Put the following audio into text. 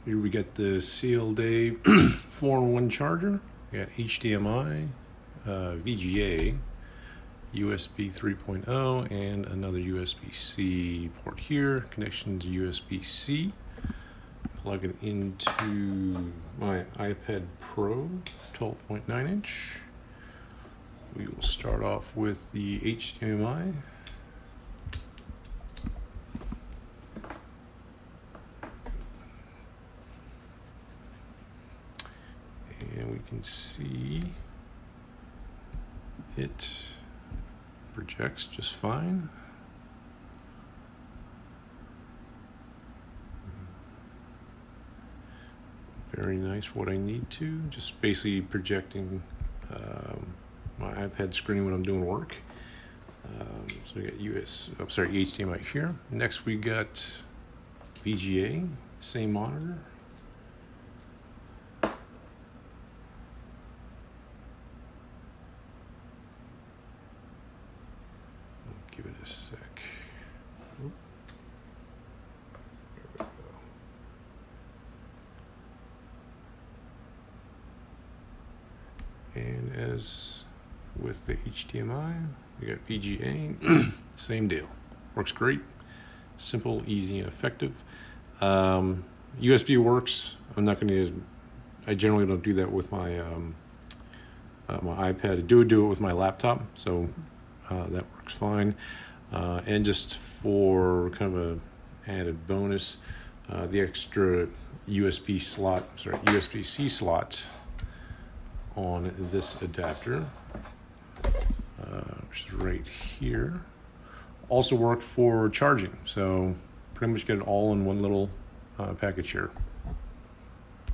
Here we got the CLDAY 4-in-1 charger. We got HDMI, VGA, USB 3.0, and another USB-C port here. Connection to USB-C. Plug it into my iPad Pro 12.9 inch. We will start off with the HDMI. And we can see it projects just fine. Very nice for what I need to. Just basically projecting my iPad screen when I'm doing work. So we got HDMI here. Next we got VGA, same monitor. Give it a sec. Oop. There we go. And as with the HDMI, we got VGA, same deal. Works great. Simple, easy, and effective. USB works. I'm not going to. I generally don't do that with my my iPad. I do it with my laptop, so that works fine. And just for kind of a added bonus, the extra USB-C slot on this adapter, which is right here, also worked for charging. So pretty much get it all in one little package here.